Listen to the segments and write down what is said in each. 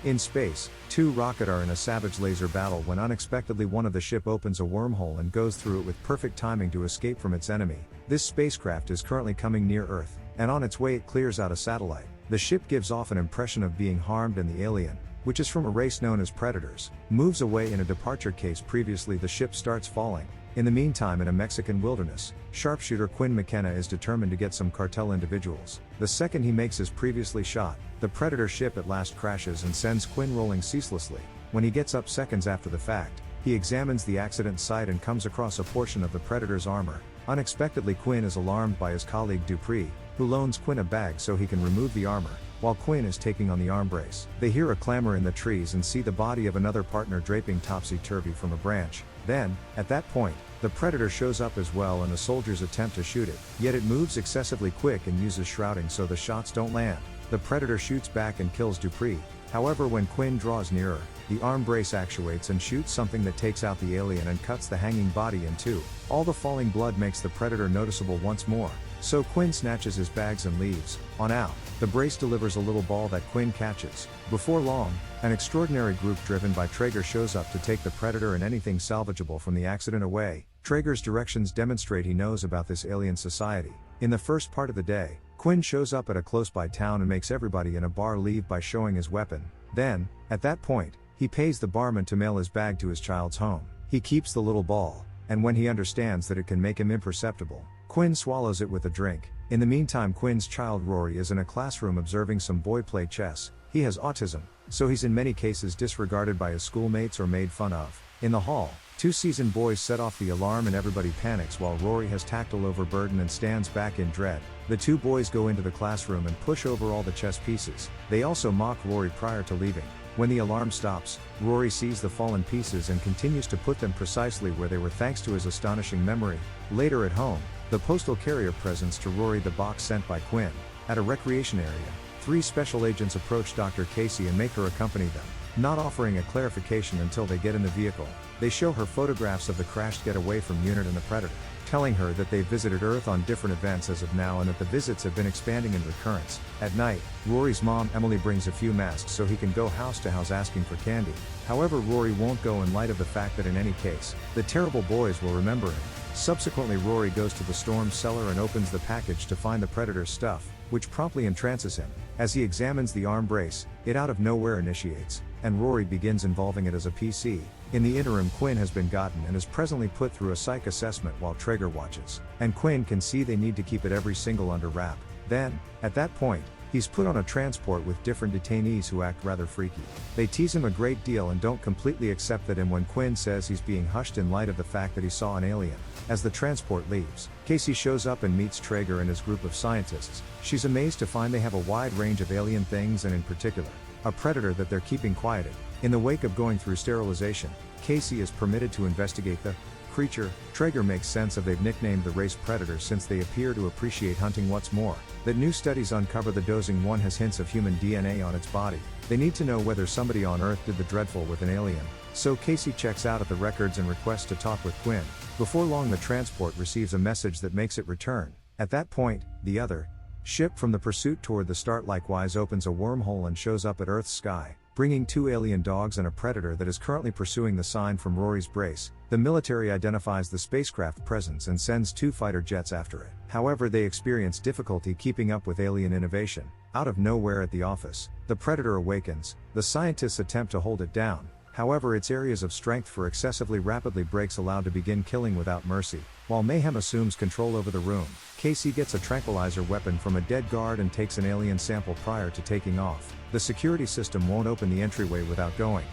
In space, two rockets are in a savage laser battle when unexpectedly one of the ship opens a wormhole and goes through it with perfect timing to escape from its enemy. This spacecraft is currently coming near Earth, and on its way it clears out a satellite. The ship gives off an impression of being harmed and the alien, which is from a race known as Predators, moves away in a departure case. Previously the ship starts falling. In the meantime, in a Mexican wilderness, sharpshooter Quinn McKenna is determined to get some cartel individuals. The second he makes his previously shot, the Predator ship at last crashes and sends Quinn rolling ceaselessly. When he gets up seconds after the fact, he examines the accident site and comes across a portion of the Predator's armor. Unexpectedly, Quinn is alarmed by his colleague Dupree, who loans Quinn a bag so he can remove the armor, while Quinn is taking on the arm brace. They hear a clamor in the trees and see the body of another partner draping topsy-turvy from a branch. Then, at that point, the Predator shows up as well and the soldiers attempt to shoot it, yet it moves excessively quick and uses shrouding so the shots don't land. The Predator shoots back and kills Dupree. However, when Quinn draws nearer, the arm brace actuates and shoots something that takes out the alien and cuts the hanging body in two. All the falling blood makes the Predator noticeable once more, so Quinn snatches his bags and leaves on out. The brace delivers a little ball that Quinn catches. Before long, an extraordinary group driven by Traeger shows up to take the Predator and anything salvageable from the accident away. Traeger's directions demonstrate he knows about this alien society. In the first part of the day, Quinn shows up at a close-by town and makes everybody in a bar leave by showing his weapon. Then, at that point, he pays the barman to mail his bag to his child's home. He keeps the little ball, and when he understands that it can make him imperceptible, Quinn swallows it with a drink. In the meantime, Quinn's child Rory is in a classroom observing some boy play chess. He has autism, so he's in many cases disregarded by his schoolmates or made fun of. In the hall, two seasoned boys set off the alarm and everybody panics while Rory has tactile overburden and stands back in dread. The two boys go into the classroom and push over all the chess pieces. They also mock Rory prior to leaving. When the alarm stops, Rory sees the fallen pieces and continues to put them precisely where they were thanks to his astonishing memory. Later at home, the postal carrier presents to Rory the box sent by Quinn. At a recreation area, three special agents approach Dr. Casey and make her accompany them, not offering a clarification until they get in the vehicle. They show her photographs of the crashed getaway from Unit and the Predator, telling her that they've visited Earth on different events as of now and that the visits have been expanding in recurrence. At night, Rory's mom Emily brings a few masks so he can go house to house asking for candy. However, Rory won't go in light of the fact that in any case, the terrible boys will remember him. Subsequently, Rory goes to the storm cellar and opens the package to find the Predator's stuff, which promptly entrances him. As he examines the arm brace, it out of nowhere initiates, and Rory begins involving it as a PC. In the interim, Quinn has been gotten and is presently put through a psych assessment while Traeger watches, and Quinn can see they need to keep it every single under wrap. Then, at that point, he's put on a transport with different detainees who act rather freaky. They tease him a great deal and don't completely accept that, and when Quinn says he's being hushed in light of the fact that he saw an alien. As the transport leaves, Casey shows up and meets Traeger and his group of scientists. She's amazed to find they have a wide range of alien things and in particular, a predator that they're keeping quieted. In the wake of going through sterilization, Casey is permitted to investigate the creature. Traeger makes sense of they've nicknamed the race Predator since they appear to appreciate hunting. What's more, that new studies uncover the dosing one has hints of human DNA on its body. They need to know whether somebody on Earth did the dreadful with an alien, so Casey checks out at the records and requests to talk with Quinn. Before long, the transport receives a message that makes it return. At that point, the other ship from the pursuit toward the start likewise opens a wormhole and shows up at Earth's sky, bringing two alien dogs and a predator that is currently pursuing the sign from Rory's brace. The military identifies the spacecraft presence and sends two fighter jets after it. However, they experience difficulty keeping up with alien innovation. Out of nowhere at the office, the predator awakens. The scientists attempt to hold it down. However, its areas of strength for excessively rapidly breaks allowed to begin killing without mercy. While mayhem assumes control over the room, Casey gets a tranquilizer weapon from a dead guard and takes an alien sample prior to taking off. The security system won't open the entryway without going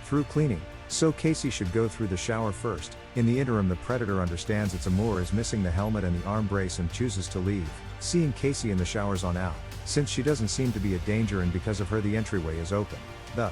through cleaning, so Casey should go through the shower first. In the interim, the predator understands its amour is missing the helmet and the arm brace and chooses to leave, seeing Casey in the showers on out, since she doesn't seem to be a danger and because of her the entryway is open. The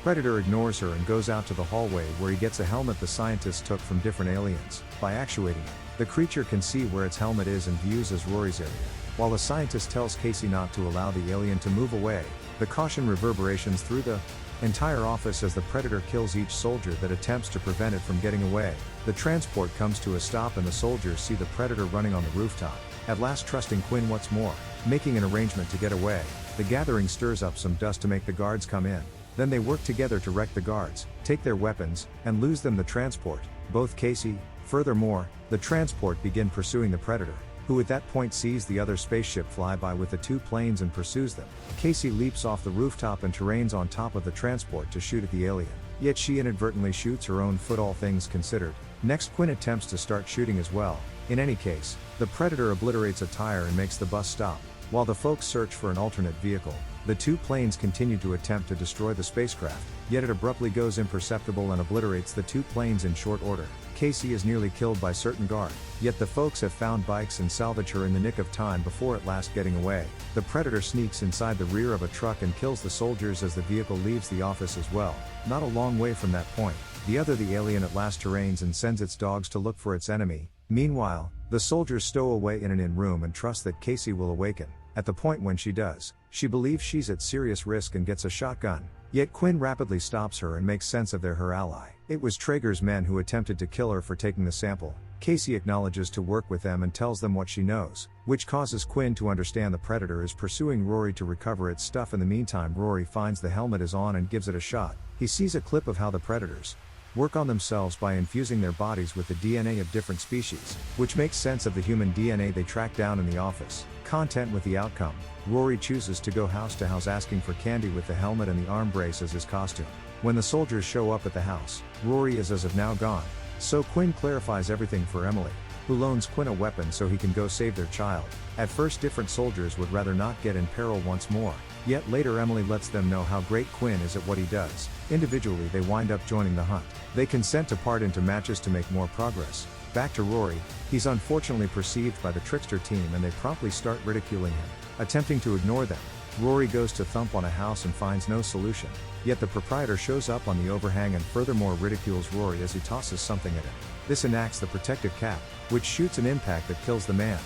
predator ignores her and goes out to the hallway where he gets a helmet the scientists took from different aliens. By actuating it, the creature can see where its helmet is and views as Rory's area. While the scientist tells Casey not to allow the alien to move away, the caution reverberations through the entire office as the predator kills each soldier that attempts to prevent it from getting away. The transport comes to a stop and the soldiers see the predator running on the rooftop, at last trusting Quinn what's more, making an arrangement to get away. The gathering stirs up some dust to make the guards come in. Then they work together to wreck the guards, take their weapons, and lose them the transport, both Casey. Furthermore, the transport begin pursuing the Predator, who at that point sees the other spaceship fly by with the two planes and pursues them. Casey leaps off the rooftop and terrains on top of the transport to shoot at the alien, yet she inadvertently shoots her own foot, all things considered. Next, Quinn attempts to start shooting as well. In any case, the Predator obliterates a tire and makes the bus stop. While the folks search for an alternate vehicle, the two planes continue to attempt to destroy the spacecraft, yet it abruptly goes imperceptible and obliterates the two planes in short order. Casey is nearly killed by certain guard, yet the folks have found bikes and salvage her in the nick of time before at last getting away. The Predator sneaks inside the rear of a truck and kills the soldiers as the vehicle leaves the office as well. Not a long way from that point, the alien at last terrains and sends its dogs to look for its enemy. Meanwhile, the soldiers stow away in an inn room and trust that Casey will awaken. At the point when she does, she believes she's at serious risk and gets a shotgun. Yet Quinn rapidly stops her and makes sense of they're her ally. It was Traeger's men who attempted to kill her for taking the sample. Casey acknowledges to work with them and tells them what she knows, which causes Quinn to understand the Predator is pursuing Rory to recover its stuff. In the meantime, Rory finds the helmet is on and gives it a shot. He sees a clip of how the Predators work on themselves by infusing their bodies with the DNA of different species, which makes sense of the human DNA they track down in the office. Content with the outcome, Rory chooses to go house to house asking for candy with the helmet and the arm brace as his costume. When the soldiers show up at the house, Rory is as of now gone. So Quinn clarifies everything for Emily, who loans Quinn a weapon so he can go save their child. At first, different soldiers would rather not get in peril once more, yet later Emily lets them know how great Quinn is at what he does. Individually, they wind up joining the hunt. They consent to part into matches to make more progress. Back to Rory, he's unfortunately perceived by the trickster team and they promptly start ridiculing him. Attempting to ignore them, Rory goes to thump on a house and finds no solution, yet the proprietor shows up on the overhang and furthermore ridicules Rory as he tosses something at him. This enacts the protective cap, which shoots an impact that kills the man,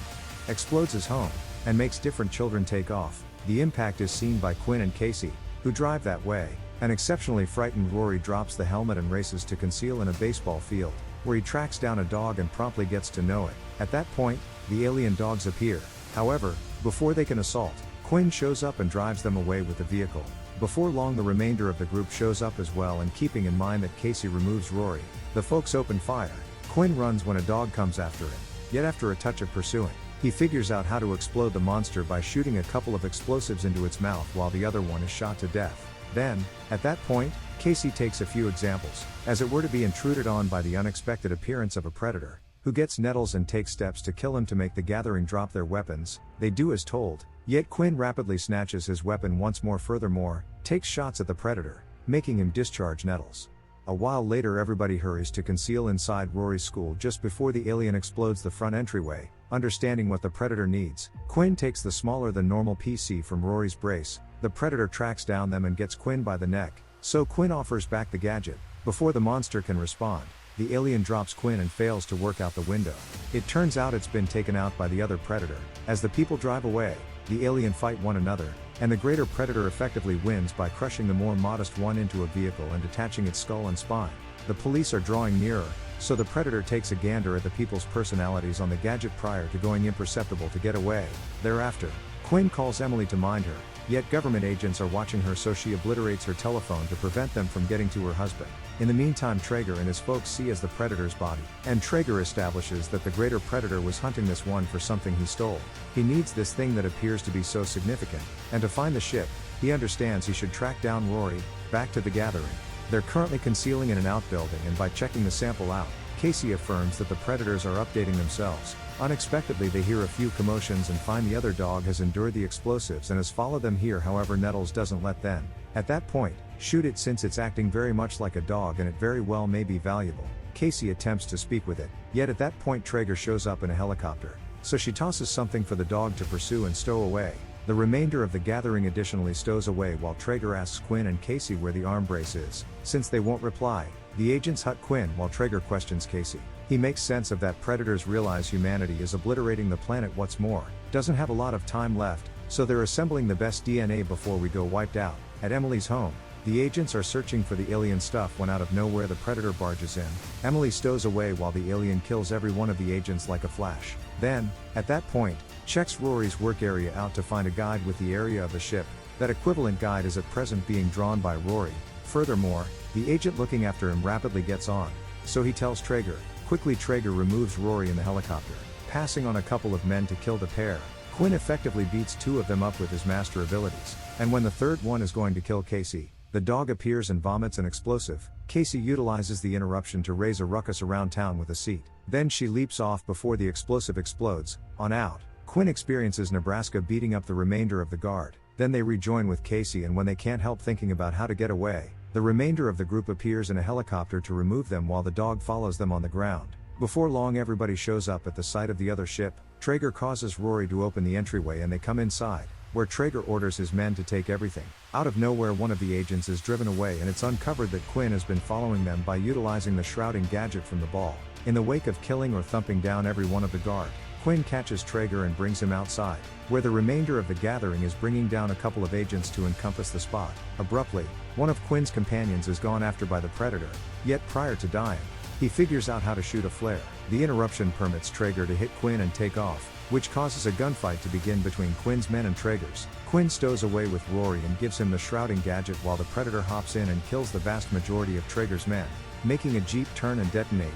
explodes his home, and makes different children take off. The impact is seen by Quinn and Casey, who drive that way. An exceptionally frightened Rory drops the helmet and races to conceal in a baseball field, where he tracks down a dog and promptly gets to know it. At that point, the alien dogs appear. However, before they can assault, Quinn shows up and drives them away with the vehicle. Before long, the remainder of the group shows up as well, and keeping in mind that Casey removes Rory, the folks open fire. Quinn runs when a dog comes after him, yet after a touch of pursuing, he figures out how to explode the monster by shooting a couple of explosives into its mouth while the other one is shot to death. Then, at that point, Casey takes a few examples, as it were to be intruded on by the unexpected appearance of a Predator, who gets nettles and takes steps to kill him to make the gathering drop their weapons. They do as told, yet Quinn rapidly snatches his weapon once more, furthermore, takes shots at the Predator, making him discharge nettles. A while later, everybody hurries to conceal inside Rory's school just before the alien explodes the front entryway. Understanding what the Predator needs, Quinn takes the smaller than normal PC from Rory's brace. The Predator tracks down them and gets Quinn by the neck, so Quinn offers back the gadget. Before the monster can respond, the alien drops Quinn and fails to work out the window. It turns out it's been taken out by the other Predator. As the people drive away, the alien fight one another, and the greater Predator effectively wins by crushing the more modest one into a vehicle and detaching its skull and spine. The police are drawing nearer, so the Predator takes a gander at the people's personalities on the gadget prior to going imperceptible to get away. Thereafter, Quinn calls Emily to mind her, yet government agents are watching her, so she obliterates her telephone to prevent them from getting to her husband. In the meantime, Traeger and his folks see as the Predator's body, and Traeger establishes that the greater Predator was hunting this one for something he stole. He needs this thing that appears to be so significant, and to find the ship, he understands he should track down Rory. Back to the gathering. They're currently concealing in an outbuilding, and by checking the sample out, Casey affirms that the Predators are updating themselves. Unexpectedly, they hear a few commotions and find the other dog has endured the explosives and has followed them here. However, Nettles doesn't let them. At that point, shoot it since it's acting very much like a dog and it very well may be valuable. Casey attempts to speak with it, yet at that point Traeger shows up in a helicopter, so she tosses something for the dog to pursue and stow away. The remainder of the gathering additionally stows away while Traeger asks Quinn and Casey where the arm brace is. Since they won't reply, the agents hut Quinn while Traeger questions Casey. He makes sense of that Predators realize humanity is obliterating the planet. What's more, doesn't have a lot of time left, so they're assembling the best DNA before we go wiped out. At Emily's home, the agents are searching for the alien stuff when out of nowhere the Predator barges in. Emily stows away while the alien kills every one of the agents like a flash. Then, at that point, checks Rory's work area out to find a guide with the area of the ship. That equivalent guide is at present being drawn by Rory, Furthermore, the agent looking after him rapidly gets on, so he tells Traeger. Quickly Traeger removes Rory in the helicopter, passing on a couple of men to kill the pair. Quinn effectively beats two of them up with his master abilities, and when the third one is going to kill Casey, the dog appears and vomits an explosive. Casey utilizes the interruption to raise a ruckus around town with a seat. Then she leaps off before the explosive explodes. On out, Quinn experiences Nebraska beating up the remainder of the guard. Then they rejoin with Casey, and when they can't help thinking about how to get away, the remainder of the group appears in a helicopter to remove them while the dog follows them on the ground. Before long everybody shows up at the site of the other ship. Traeger causes Rory to open the entryway and they come inside, where Traeger orders his men to take everything. Out of nowhere one of the agents is driven away and it's uncovered that Quinn has been following them by utilizing the shrouding gadget from the ball. In the wake of killing or thumping down every one of the guard, Quinn catches Traeger and brings him outside, where the remainder of the gathering is bringing down a couple of agents to encompass the spot. Abruptly, one of Quinn's companions is gone after by the Predator, yet prior to dying, he figures out how to shoot a flare. The interruption permits Traeger to hit Quinn and take off, which causes a gunfight to begin between Quinn's men and Traeger's. Quinn stows away with Rory and gives him the shrouding gadget while the Predator hops in and kills the vast majority of Traeger's men, making a jeep turn and detonate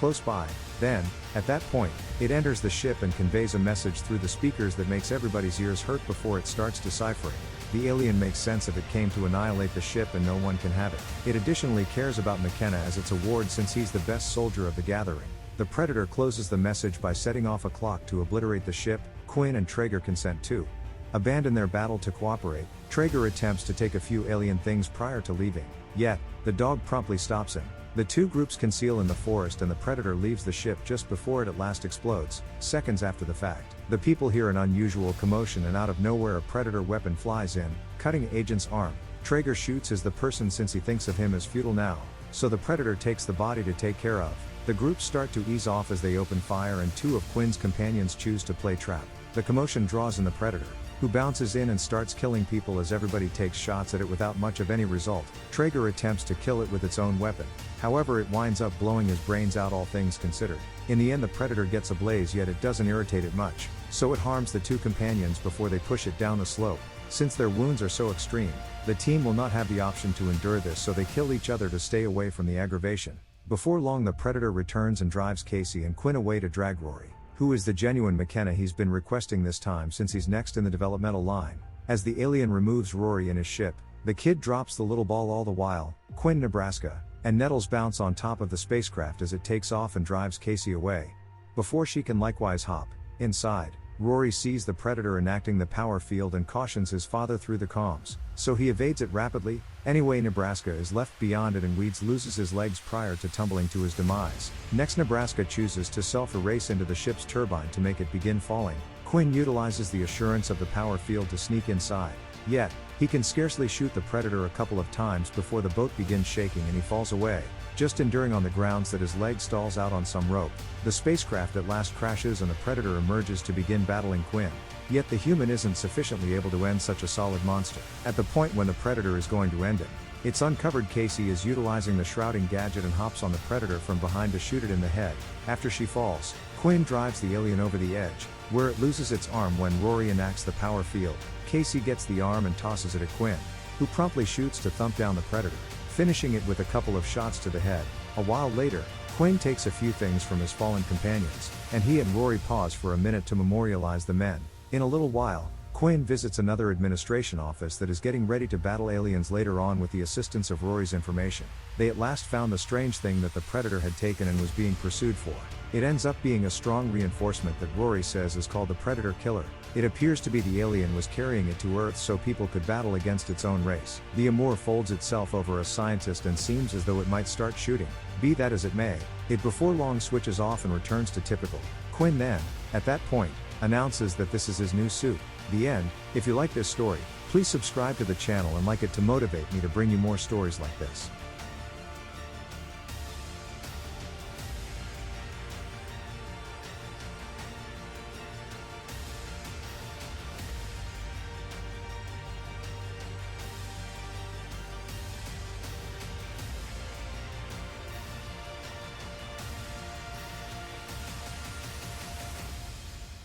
close by. Then, at that point, it enters the ship and conveys a message through the speakers that makes everybody's ears hurt before it starts deciphering. The alien makes sense of it came to annihilate the ship and no one can have it. It additionally cares about McKenna as its award since he's the best soldier of the gathering. The Predator closes the message by setting off a clock to obliterate the ship. Quinn and Traeger consent to abandon their battle to cooperate. Traeger attempts to take a few alien things prior to leaving, yet, the dog promptly stops him. The two groups conceal in the forest and the Predator leaves the ship just before it at last explodes, seconds after the fact. The people hear an unusual commotion and out of nowhere a Predator weapon flies in, cutting agent's arm. Traeger shoots as the person since he thinks of him as futile now, so the Predator takes the body to take care of. The groups start to ease off as they open fire and two of Quinn's companions choose to play trap. The commotion draws in the Predator, who bounces in and starts killing people as everybody takes shots at it without much of any result. Traeger attempts to kill it with its own weapon, however it winds up blowing his brains out all things considered. In the end the Predator gets ablaze yet it doesn't irritate it much, so it harms the two companions before they push it down the slope. Since their wounds are so extreme, the team will not have the option to endure this so they kill each other to stay away from the aggravation. Before long the Predator returns and drives Casey and Quinn away to drag Rory, who is the genuine McKenna he's been requesting this time since he's next in the developmental line. As the alien removes Rory in his ship, the kid drops the little ball all the while. Quinn, Nebraska, and Nettles bounce on top of the spacecraft as it takes off and drives Casey away. Before she can likewise hop inside, Rory sees the Predator enacting the power field and cautions his father through the comms, so he evades it rapidly. Anyway, Nebraska is left beyond it and Weeds loses his legs prior to tumbling to his demise. Next, Nebraska chooses to self-erase into the ship's turbine to make it begin falling. Quinn utilizes the assurance of the power field to sneak inside, yet, he can scarcely shoot the Predator a couple of times before the boat begins shaking and he falls away, just enduring on the grounds that his leg stalls out on some rope. The spacecraft at last crashes and the Predator emerges to begin battling Quinn. Yet the human isn't sufficiently able to end such a solid monster. At the point when the Predator is going to end him, it's uncovered Casey is utilizing the shrouding gadget and hops on the Predator from behind to shoot it in the head. After she falls, Quinn drives the alien over the edge, where it loses its arm when Rory enacts the power field. Casey gets the arm and tosses it at Quinn, who promptly shoots to thump down the Predator, finishing it with a couple of shots to the head. A while later, Quinn takes a few things from his fallen companions, and he and Rory pause for a minute to memorialize the men. In a little while, Quinn visits another administration office that is getting ready to battle aliens later on with the assistance of Rory's information. They at last found the strange thing that the Predator had taken and was being pursued for. It ends up being a strong reinforcement that Rory says is called the Predator Killer. It appears to be the alien was carrying it to Earth so people could battle against its own race. The Amur folds itself over a scientist and seems as though it might start shooting. Be that as it may, it before long switches off and returns to typical. Quinn then, at that point, announces that this is his new suit. The end. If you like this story, please subscribe to the channel and like it to motivate me to bring you more stories like this.